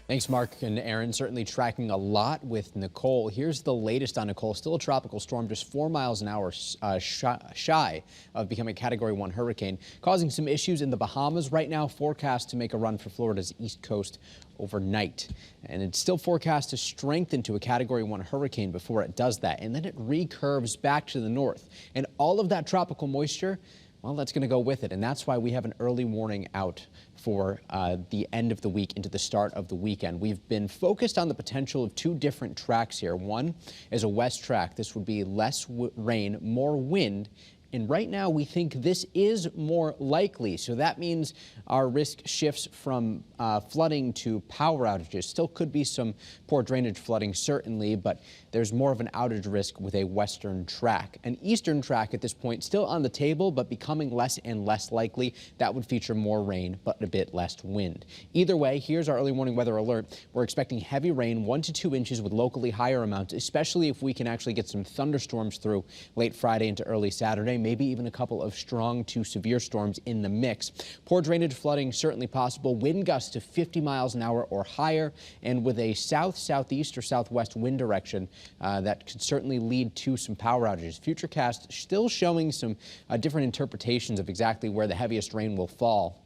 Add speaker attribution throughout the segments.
Speaker 1: Thanks, Mark and Aaron. Certainly tracking a lot with Nicole. Here's the latest on Nicole. Still a tropical storm, just 4 miles an hour shy of becoming a Category 1 hurricane, causing some issues in the Bahamas right now. Forecast to make a run for Florida's east coast overnight. And it's still forecast to strengthen to a Category 1 hurricane before it does that. And then it recurves back to the north. And all of that tropical moisture, well, that's going to go with it, and that's why we have an early warning out for the end of the week into the start of the weekend. We've been focused on the potential of two different tracks here. One is a west track. This would be less rain, more wind. And right now, we think this is more likely. So that means our risk shifts from flooding to power outages. Still could be some poor drainage flooding, certainly, but there's more of an outage risk with a western track. An eastern track at this point still on the table, but becoming less and less likely. That would feature more rain, but a bit less wind. Either way, here's our early warning weather alert. We're expecting heavy rain, 1 to 2 inches with locally higher amounts, especially if we can actually get some thunderstorms through late Friday into early Saturday. Maybe even a couple of strong to severe storms in the mix. Poor drainage flooding certainly possible. Wind gusts to 50 miles an hour or higher, and with a south-southeast or southwest wind direction that could certainly lead to some power outages. Futurecast still showing some different interpretations of exactly where the heaviest rain will fall.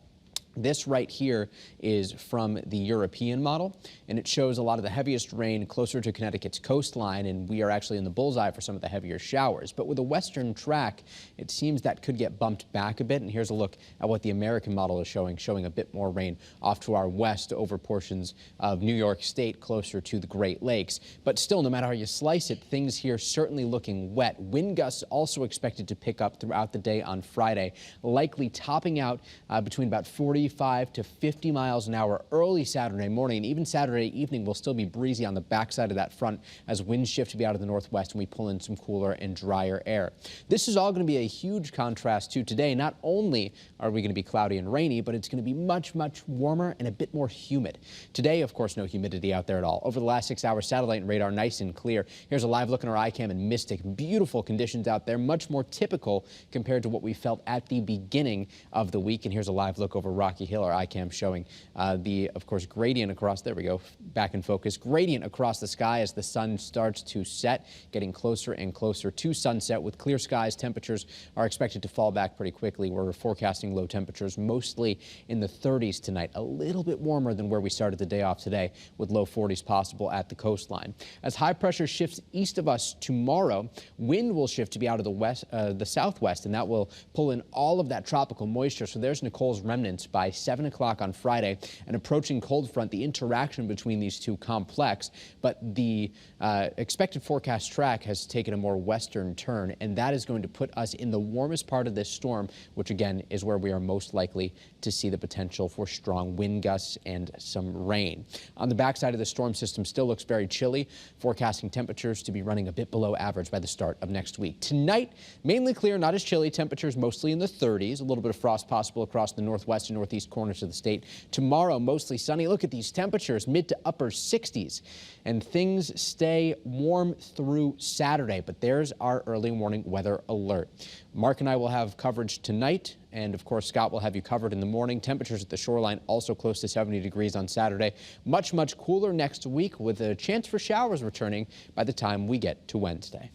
Speaker 1: This right here is from the European model, and it shows a lot of the heaviest rain closer to Connecticut's coastline, and we are actually in the bullseye for some of the heavier showers. But with a western track, it seems that could get bumped back a bit, and here's a look at what the American model is showing a bit more rain off to our west over portions of New York State closer to the Great Lakes. But still, no matter how you slice it, things here certainly looking wet. Wind gusts also expected to pick up throughout the day on Friday, likely topping out between about 45 to 50 miles an hour early Saturday morning, and even Saturday evening will still be breezy on the backside of that front as winds shift to be out of the northwest and we pull in some cooler and drier air. This is all going to be a huge contrast to today. Not only are we going to be cloudy and rainy, but it's going to be much, much warmer and a bit more humid. Today, of course, no humidity out there at all. Over the last 6 hours, satellite and radar nice and clear. Here's a live look in our ICAM in Mystic. Beautiful conditions out there, much more typical compared to what we felt at the beginning of the week. And here's a live look over Rocky Hill, our ICAM showing of course, gradient across, there we go, back in focus, gradient across the sky as the sun starts to set, getting closer and closer to sunset. With clear skies, temperatures are expected to fall back pretty quickly. We're forecasting low temperatures mostly in the 30s tonight, a little bit warmer than where we started the day off today, with low 40s possible at the coastline. As high pressure shifts east of us tomorrow, wind will shift to be out of the southwest, and that will pull in all of that tropical moisture. So there's Nicole's remnants by 7 o'clock on Friday. An approaching cold front, the interaction between these two complex, but the expected forecast track has taken a more western turn, and that is going to put us in the warmest part of this storm, which again is where we are most likely to see the potential for strong wind gusts and some rain. On the backside of the storm system still looks very chilly, forecasting temperatures to be running a bit below average by the start of next week. Tonight, mainly clear, not as chilly, temperatures mostly in the 30s, a little bit of frost possible across the northwest and northeast corners of the state. Tomorrow, mostly sunny. Look at these temperatures, mid to upper 60s, and things stay warm through Saturday, but there's our early warning weather alert. Mark and I will have coverage tonight, and of course Scott will have you covered in the morning. Temperatures at the shoreline also close to 70 degrees on Saturday. Much, much cooler next week with a chance for showers returning by the time we get to Wednesday.